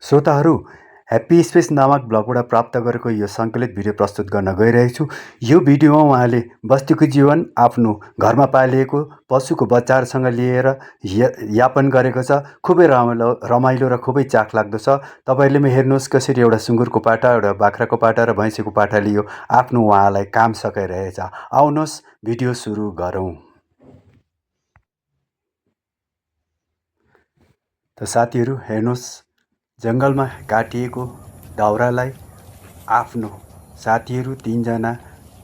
श्रोताहरू, happy space नामक ब्लगबाट प्राप्त गरेको यो सङ्कलित भिडियो प्रस्तुत गर्न गइरहेको छु। यो भिडियोमा उहाँले बस्तीको जीवन आफ्नो घरमा पालिएको पशुको बच्चाहरूसँग लिएर यापन गरेको छ। खुबै रमाइलो र खुबै चाखलाग्दो छ। तपाईँहरूले पनि हेर्नुहोस् कसरी एउटा सुँगुरको पाठा, एउटा बाख्राको पाठा र भैँसीको पाठा लियो, आफ्नो उहाँलाई काम सकाइरहेछ। आउनुहोस् भिडियो सुरु गरौँ। त साथीहरू हेर्नुहोस्, जङ्गलमा काटिएको दाउरालाई आफ्नो साथीहरू 3 जना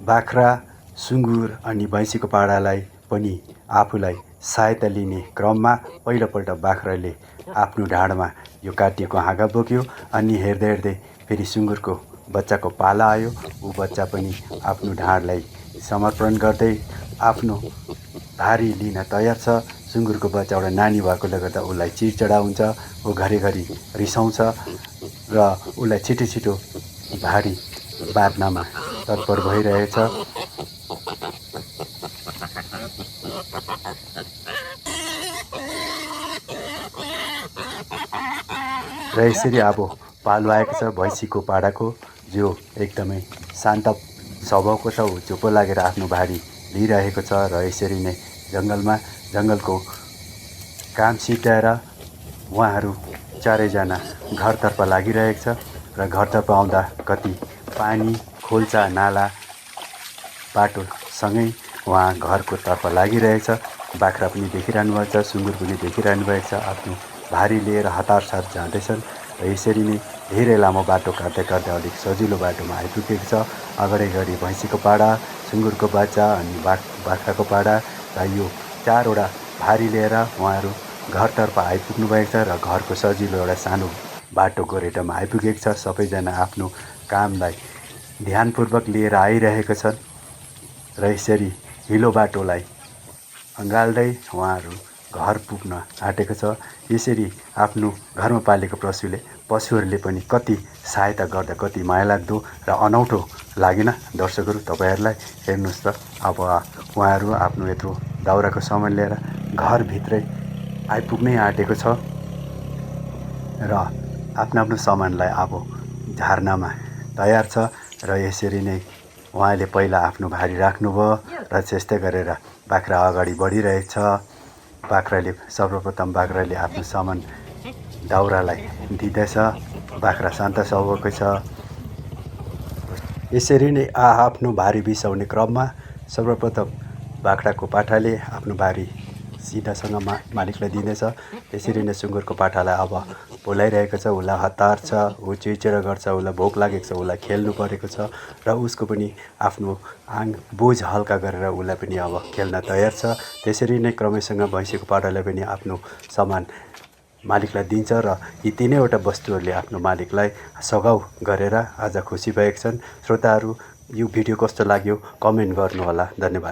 बाख्रा, सुँगुर अनि भैँसीको पाडालाई पनि आफूलाई सहायता लिने क्रममा पहिलोपल्ट बाख्राले आफ्नो ढाडमा यो काटिएको हाँगा बोक्यो। अनि हेर्दै हेर्दै फेरि सुँगुरको बच्चाको पाला आयो। ऊ बच्चा पनि आफ्नो ढाडलाई समर्पण गर्दै आफ्नो भारी लिन तयार छ। सुँगुरको बच्चा एउटा नानी भएकोले गर्दा उसलाई चिडचडा हुन्छ। ऊ घरिघरि रिसाउँछ र उसलाई छिटो छिटो भारी बाँध्नमा तत्पर भइरहेछ। र यसरी अब पालो आएको छ भैँसीको पाडाको, जो एकदमै शान्त स्वभावको छ। ऊ चुप्पो लागेर आफ्नो भारी लिइरहेको छ र यसरी नै जङ्गलको काम सिद्ध्याएर उहाँहरू चारैजना घरतर्फ लागिरहेको छ। र घरतर्फ आउँदा कति पानी, खोल्चा, नाला बाटोसँगै उहाँ घरको तर्फ लागिरहेछ। बाख्रा पनि देखिरहनु भएको छ, सुँगुर पनि देखिरहनु भएको छ। आफ्नो भारी लिएर हतार साथ जाँदैछन् र यसरी नै धेरै लामो बाटो काट्दै काट्दै अलिक सजिलो बाटोमा आइपुगेको छ। अगाडि भैँसीको पाडा, सुँगुरको बच्चा अनि बाख्राको पाडा र यो 4वटा भारी लिएर उहाँहरू घरतर्फ आइपुग्नु भएको छ र घरको सजिलो एउटा सानो बाटो गोरेटोमा आइपुगेको छ। सबैजना आफ्नो कामलाई ध्यानपूर्वक लिएर आइरहेको छन् र यसरी हिलो बाटोलाई अँगाल्दै उहाँहरू घर पुग्न आँटेको छ। यसरी आफ्नो घरमा पालेको पशुहरूले पनि कति सहायता गर्दा कति मायालाग्दो र अनौठो लागेन दर्शकहरू तपाईँहरूलाई? हेर्नुहोस् त, अब उहाँहरू आफ्नो यत्रो दाउराको सामान लिएर घरभित्रै आइपुग्नै आँटेको छ र आफ्नो सामानलाई अब झार्नमा तयार छ। र यसरी नै उहाँले पहिला आफ्नो भारी राख्नुभयो र त्यस्तै गरेर बाख्रा अगाडि बढिरहेछ। सर्वप्रथम बाख्राले आफ्नो सामान दाउरालाई दिँदैछ। बाख्रा शान्त स्वभावको छ। यसरी नै आफ्नो भारी बिसाउने क्रममा सर्वप्रथम बाख्राको पाठाले आफ्नो भारी सिधासँग मालिकलाई दिँदैछ। त्यसरी नै सुँगुरको पाठालाई अब बोलाइरहेको छ। उसलाई हतार छ, ऊ चिडचिड गर्छ, उसलाई भोक लागेको छ, उसलाई खेल्नु परेको छ र उसको पनि आफ्नो बोझ हल्का गरेर उसलाई पनि अब खेल्न तयार छ। त्यसरी नै क्रमैसँग भैँसीको पाठाले पनि आफ्नो सामान मालिकलाई दिन्छ र यी 3वटा वस्तुहरूले आफ्नो मालिकलाई सघाउ गरेर आज खुसी भएका छन्। श्रोताहरू, यो भिडियो कस्तो लाग्यो कमेन्ट गर्नुहोला। धन्यवाद।